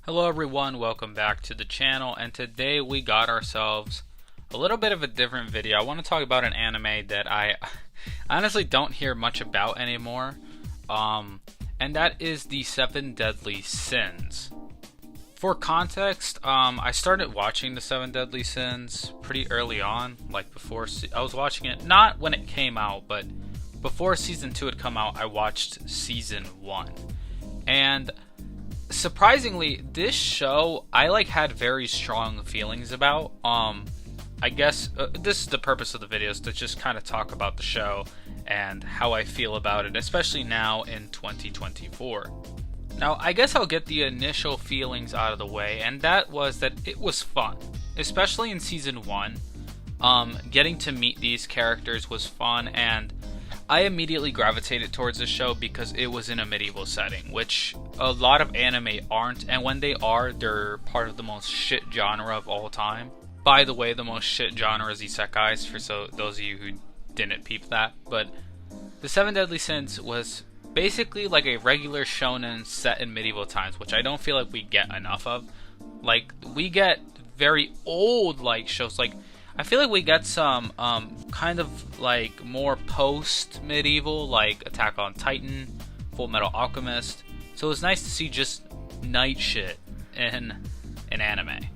Hello everyone, welcome back to the channel, and today we got ourselves a little bit of a different video. I want to talk about an anime that I honestly don't hear much about anymore, and that is the Seven Deadly Sins. For context, I started watching the Seven Deadly Sins pretty early on, like before I was watching it, not when it came out, but before season 2 had come out. I watched season 1, and surprisingly, this show I had very strong feelings about. I guess this is the purpose of the video, is to just kind of talk about the show and how I feel about it, especially now in 2024. Now, I guess I'll get the initial feelings out of the way, and that was that it was fun, especially in season 1. Getting to meet these characters was fun, and I immediately gravitated towards the show because it was in a medieval setting, which a lot of anime aren't, and when they are, they're part of the most shit genre of all time. By the way, the most shit genre is isekais, for those of you who didn't peep that. But the Seven Deadly Sins was basically like a regular shonen set in medieval times, which I don't feel like we get enough of. Like, we get very old shows, I feel like we get some kind of more post-medieval, like Attack on Titan, Full Metal Alchemist. So it was nice to see just night shit in an anime.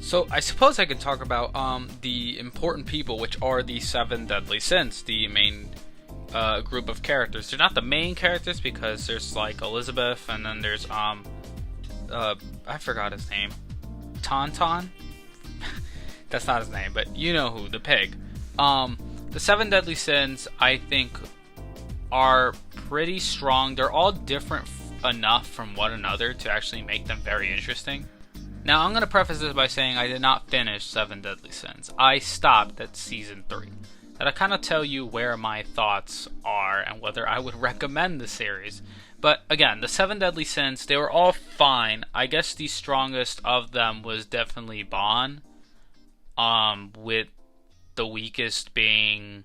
So I suppose I could talk about the important people, which are the Seven Deadly Sins, the main group of characters. They're not the main characters because there's Elizabeth, and then there's I forgot his name, Tauntaun. That's not his name, but you know who, the pig. The Seven Deadly Sins, I think, are pretty strong. They're all different enough from one another to actually make them very interesting. Now, I'm going to preface this by saying I did not finish Seven Deadly Sins. I stopped at season 3. That'll kind of tell you where my thoughts are and whether I would recommend the series. But again, the Seven Deadly Sins, they were all fine. I guess the strongest of them was definitely Ban. With the weakest being,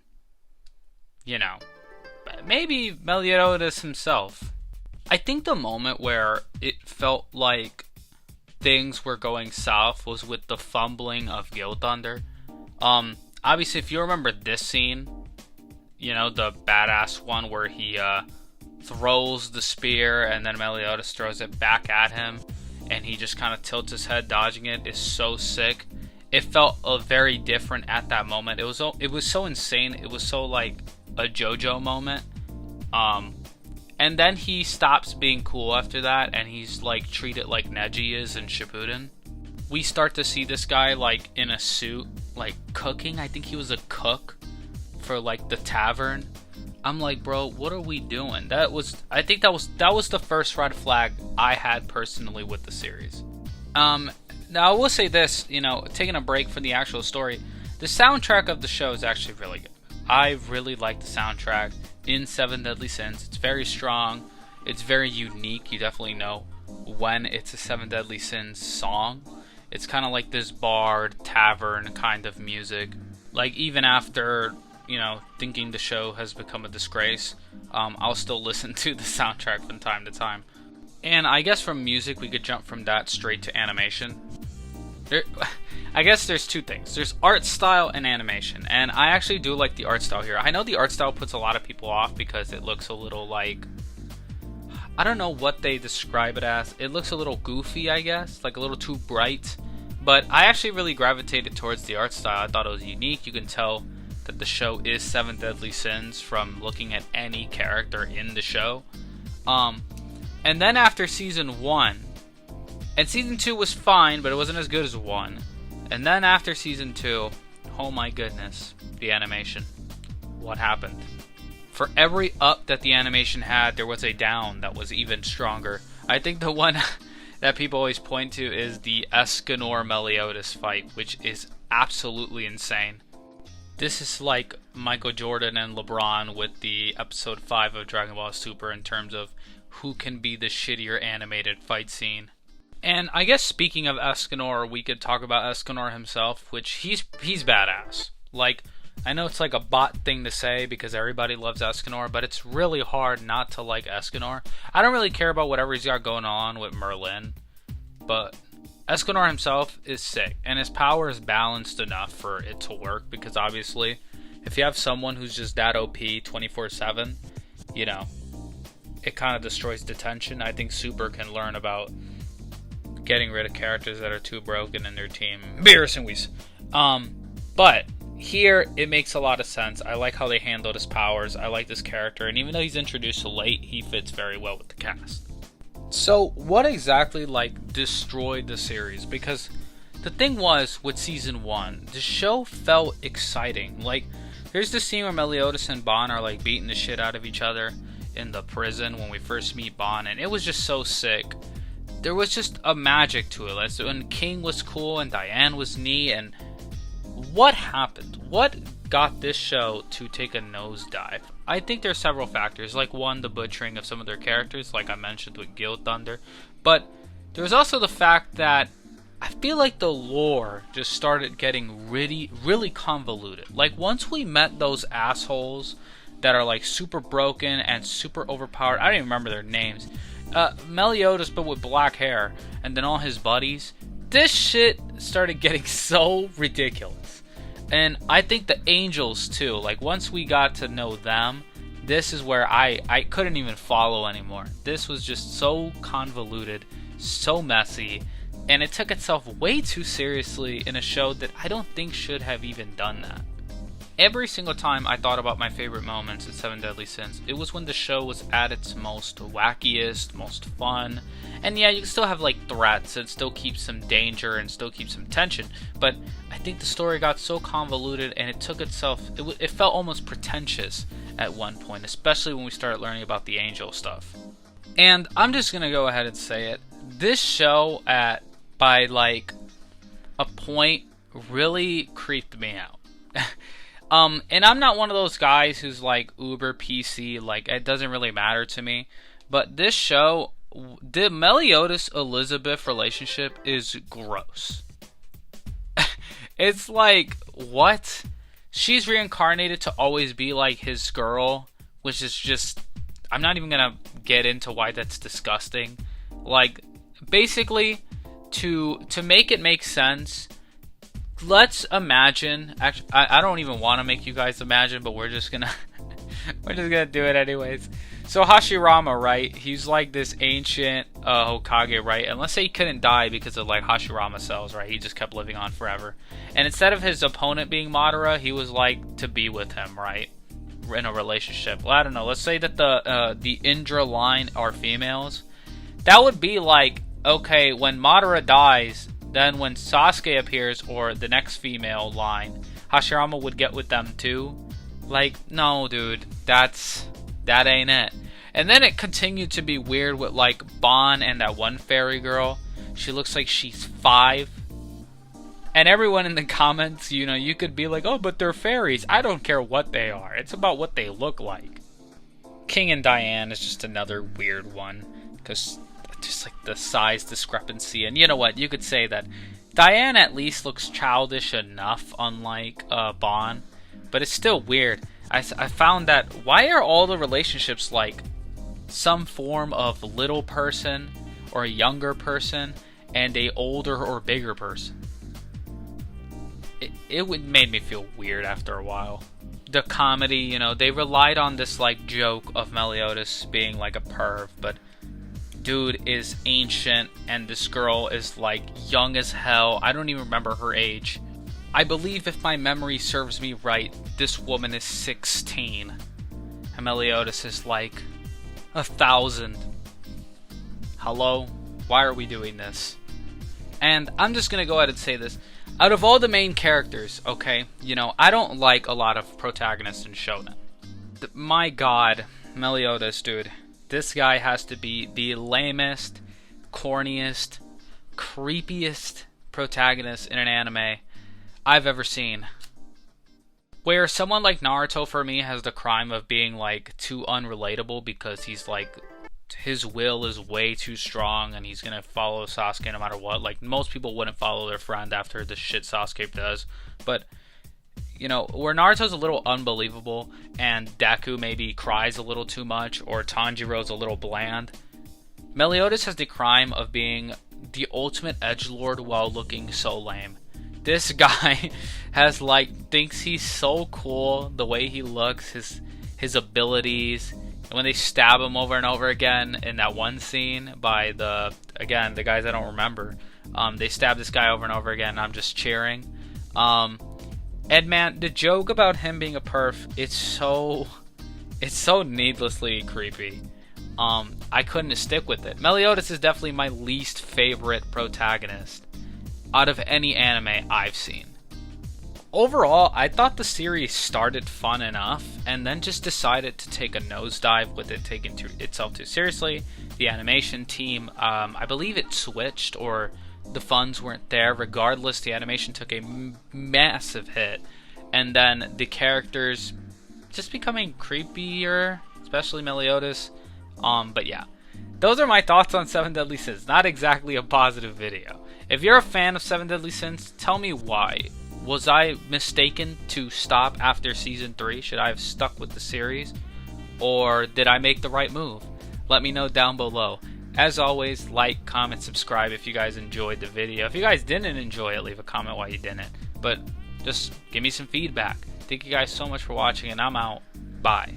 maybe Meliodas himself. I think the moment where it felt like things were going south was with the fumbling of Gilthunder. Obviously, if you remember this scene, the badass one where he throws the spear and then Meliodas throws it back at him, and he just kind of tilts his head dodging it, is so sick. It felt very different at that moment. It was so insane. It was so like a JoJo moment. And then he stops being cool after that, and he's treated like Neji is in Shippuden. We start to see this guy in a suit, cooking. I think he was a cook for the tavern. I'm like, bro, what are we doing? I think that was the first red flag I had personally with the series. Now, I will say this, taking a break from the actual story, the soundtrack of the show is actually really good. I really like the soundtrack in Seven Deadly Sins. It's very strong. It's very unique. You definitely know when it's a Seven Deadly Sins song. It's kind of like this bard, tavern kind of music. Even after, thinking the show has become a disgrace, I'll still listen to the soundtrack from time to time. And I guess from music, we could jump from that straight to animation. I guess there's two things. There's art style and animation, and I actually do like the art style here. I know the art style puts a lot of people off because it looks a little I don't know what they describe it as. It looks a little goofy, I guess, a little too bright. But I actually really gravitated towards the art style. I thought it was unique. You can tell that the show is Seven Deadly Sins from looking at any character in the show. And then after season 1, and season 2 was fine, but it wasn't as good as 1. And then after season 2, oh my goodness, the animation. What happened? For every up that the animation had, there was a down that was even stronger. I think the one that people always point to is the Escanor Meliodas fight, which is absolutely insane. This is like Michael Jordan and LeBron with the episode 5 of Dragon Ball Super in terms of who can be the shittier animated fight scene. And I guess speaking of Escanor, we could talk about Escanor himself, which he's badass. I know it's a bot thing to say because everybody loves Escanor, but it's really hard not to like Escanor. I don't really care about whatever he's got going on with Merlin. but Escanor himself is sick, and his power is balanced enough for it to work, because obviously, if you have someone who's just that OP 24/7, you know, it kind of destroys detention. I think Super can learn about getting rid of characters that are too broken in their team. Beerus and Whis. But here, it makes a lot of sense. I like how they handled his powers. I like this character, and even though he's introduced late, he fits very well with the cast. So, what exactly, destroyed the series? Because the thing was, with Season 1, the show felt exciting. There's this scene where Meliodas and Ban are, beating the shit out of each other in the prison when we first meet Ban, and it was just so sick. There was just a magic to it. When King was cool and Diane was neat, and what happened? What got this show to take a nosedive? I think there are several factors. One, the butchering of some of their characters, like I mentioned with Gilthunder. But there's also the fact that I feel like the lore just started getting really, really convoluted. Once we met those assholes that are super broken and super overpowered, I don't even remember their names. Meliodas, but with black hair, and then all his buddies. This shit started getting so ridiculous. And I think the Angels too, once we got to know them, this is where I couldn't even follow anymore. This was just so convoluted, so messy, and it took itself way too seriously in a show that I don't think should have even done that. Every single time I thought about my favorite moments in Seven Deadly Sins, it was when the show was at its most wackiest, most fun. And yeah, you can still have threats and still keep some danger and still keep some tension, but I think the story got so convoluted and it took itself, it felt almost pretentious at one point, especially when we started learning about the angel stuff. And I'm just gonna go ahead and say it, this show by a point really creeped me out. And I'm not one of those guys who's uber PC, it doesn't really matter to me. But this show, the Meliodas Elizabeth relationship is gross. It's what? She's reincarnated to always be his girl, which is just, I'm not even gonna get into why that's disgusting. Basically, to make it make sense, let's imagine, actually, I don't even want to make you guys imagine, but we're just gonna do it anyways. So Hashirama, right? He's this ancient Hokage, right? And let's say he couldn't die because of Hashirama cells, right? He just kept living on forever. And instead of his opponent being Madara, he was to be with him, right? In a relationship. Well, I don't know. Let's say that the Indra line are females. That would be okay, when Madara dies, then when Sasuke appears, or the next female line, Hashirama would get with them too. No, dude, that ain't it. And then it continued to be weird with Ban and that one fairy girl. She looks like she's 5. And everyone in the comments, you could be oh, but they're fairies. I don't care what they are. It's about what they look like. King and Diane is just another weird one, because just the size discrepancy. And you know what? You could say that Diane at least looks childish enough, unlike Ban, but it's still weird. I found that, why are all the relationships some form of little person or a younger person and a older or bigger person? It made me feel weird after a while. The comedy, they relied on this joke of Meliodas being a perv, but dude is ancient and this girl is young as hell. I don't even remember her age. I believe, if my memory serves me right, this woman is 16 and Meliodas is 1,000. Hello? Why are we doing this? And I'm just gonna go ahead and say this. Out of all the main characters, okay, I don't like a lot of protagonists in shonen. My god, Meliodas, dude. This guy has to be the lamest, corniest, creepiest protagonist in an anime I've ever seen. Where someone like Naruto, for me, has the crime of being too unrelatable, because he's his will is way too strong and he's gonna follow Sasuke no matter what. Most people wouldn't follow their friend after the shit Sasuke does. But where Naruto's a little unbelievable and Deku maybe cries a little too much, or Tanjiro's a little bland, Meliodas has the crime of being the ultimate edgelord while looking so lame. This guy has thinks he's so cool, the way he looks, his abilities. And when they stab him over and over again in that one scene by the guys I don't remember, they stab this guy over and over again. And I'm just cheering. And man, the joke about him being a perf, it's so needlessly creepy. I couldn't stick with it. Meliodas is definitely my least favorite protagonist out of any anime I've seen. Overall, I thought the series started fun enough and then just decided to take a nosedive with it taking itself too seriously. The animation team, I believe it switched or the funds weren't there. Regardless, the animation took a massive hit. And then the characters just becoming creepier, especially Meliodas. But yeah, those are my thoughts on 7 Deadly Sins. Not exactly a positive video. If you're a fan of 7 Deadly Sins, tell me why. Was I mistaken to stop after Season 3? Should I have stuck with the series? Or did I make the right move? Let me know down below. As always, like, comment, subscribe if you guys enjoyed the video. If you guys didn't enjoy it, leave a comment why you didn't. But just give me some feedback. Thank you guys so much for watching, and I'm out. Bye.